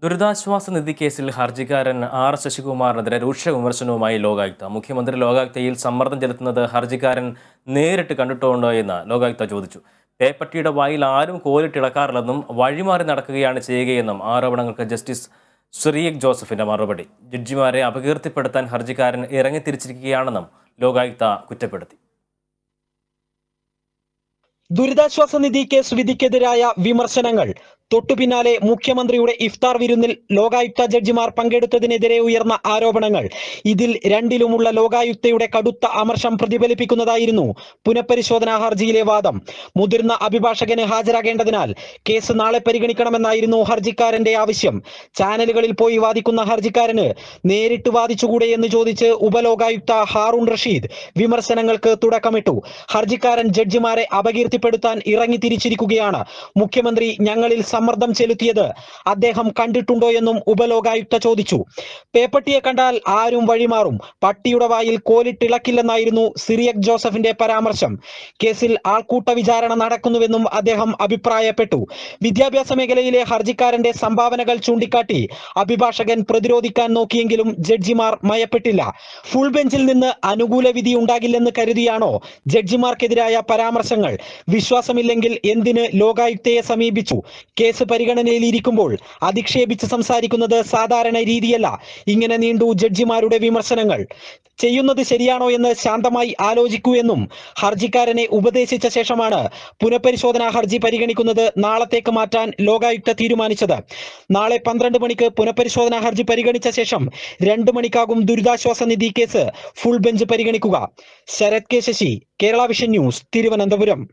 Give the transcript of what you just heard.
ദുരിതാശ്വാസ നിധി കേസിൽ ഹർജിക്കാരൻ ആർ ശശികുമാറിനെതിരെ രൂക്ഷ വിമർശനവുമായി ലോകായുക്ത. മുഖ്യമന്ത്രി ലോകായുക്തയിൽ സമ്മർദ്ദം ചെലുത്തുന്നത് ഹർജിക്കാരൻ നേരിട്ട് കണ്ടിട്ടുണ്ടോ എന്ന് ലോകായുക്ത ചോദിച്ചു. പേപ്പട്ടിയുടെ വായിൽ ആരും കോലിട്ടിളക്കാറില്ലെന്നും വഴിമാറി നടക്കുകയാണ് ചെയ്യുകയെന്നും ആരോപണങ്ങൾക്ക് ജസ്റ്റിസ് സിറിയക് ജോസഫിന്റെ മറുപടി. ജഡ്ജിമാരെ അപകീർത്തിപ്പെടുത്താൻ ഹർജിക്കാരൻ ഇറങ്ങിത്തിരിച്ചിരിക്കുകയാണെന്നും ലോകായുക്ത കുറ്റപ്പെടുത്തി. ദുരിതാശ്വാസ നിധി കേസ് വിധിക്കെതിരായ വിമർശനങ്ങൾ തൊട്ടുപിന്നാലെ മുഖ്യമന്ത്രിയുടെ ഇഫ്താർ വിരുന്നിൽ ലോകായുക്ത ജഡ്ജിമാർ പങ്കെടുത്തതിനെതിരെ ഉയർന്ന ആരോപണങ്ങൾ. ഇതിൽ രണ്ടിലുമുള്ള ലോകായുക്തയുടെ കടുത്ത അമർഷം പ്രതിഫലിപ്പിക്കുന്നതായിരുന്നു പുനഃപരിശോധനാ ഹർജിയിലെ വാദം. മുതിർന്ന അഭിഭാഷകന് ഹാജരാകേണ്ടതിനാൽ കേസ് നാളെ പരിഗണിക്കണമെന്നായിരുന്നു ഹർജിക്കാരന്റെ ആവശ്യം. ചാനലുകളിൽ പോയി വാദിക്കുന്ന ഹർജിക്കാരന് നേരിട്ട് വാദിച്ചുകൂടെ എന്ന് ചോദിച്ച് ഉപലോകായുക്ത ഹാറൂൺ റഷീദ് വിമർശനങ്ങൾക്ക് തുടക്കമിട്ടു. ഹർജിക്കാരൻ ജഡ്ജിമാരെ അപകീർത്തിപ്പെടുത്താൻ ഇറങ്ങിത്തിരിച്ചിരിക്കുകയാണ്. മുഖ്യമന്ത്രി ഞങ്ങളിൽ സമ്മർദ്ദം ചെലുത്തിയത് അദ്ദേഹം കണ്ടിട്ടുണ്ടോ എന്നും ഉപലോകായുക്ത ചോദിച്ചു. പേപ്പട്ടിയെ കണ്ടാൽ ആരും വഴിമാറും, പട്ടിയുടെ വായിൽ കോലിട്ടിളക്കില്ലെന്നായിരുന്നു സിറിയക് ജോസഫിന്റെ പരാമർശം. കേസിൽ ആൾക്കൂട്ട വിചാരണ നടക്കുന്നുവെന്നും അദ്ദേഹം അഭിപ്രായപ്പെട്ടു. വിദ്യാഭ്യാസ മേഖലയിലെ ഹർജിക്കാരന്റെ സംഭാവനകൾ ചൂണ്ടിക്കാട്ടി അഭിഭാഷകൻ പ്രതിരോധിക്കാൻ നോക്കിയെങ്കിലും ജഡ്ജിമാർ മയപ്പെട്ടില്ല. ഫുൾ ബെഞ്ചിൽ നിന്ന് അനുകൂല വിധി ഉണ്ടാകില്ലെന്ന് കരുതിയാണോ ജഡ്ജിമാർക്കെതിരായ പരാമർശങ്ങൾ? വിശ്വാസമില്ലെങ്കിൽ എന്തിന് ലോകായുക്തയെ സമീപിച്ചു? കേസ് പരിഗണനയിലിരിക്കുമ്പോൾ അധിക്ഷേപിച്ച് സംസാരിക്കുന്നത് സാധാരണ രീതിയല്ല. ഇങ്ങനെ നീണ്ടു ജഡ്ജിമാരുടെ വിമർശനങ്ങൾ. ചെയ്യുന്നത് ശരിയാണോ എന്ന് ശാന്തമായി ആലോചിക്കൂ എന്നും ഹർജിക്കാരനെ ഉപദേശിച്ച ശേഷമാണ് പുനഃപരിശോധനാ ഹർജി പരിഗണിക്കുന്നത് നാളത്തേക്ക് മാറ്റാൻ ലോകായുക്ത തീരുമാനിച്ചത്. നാളെ 12 മണിക്ക് പുനഃപരിശോധനാ ഹർജി പരിഗണിച്ച ശേഷം 2 മണിക്കാകും ദുരിതാശ്വാസ നിധി കേസ് ഫുൾ ബെഞ്ച് പരിഗണിക്കുക. Sarath K Sasi, Kerala Vision News, Thiruvananthapuram.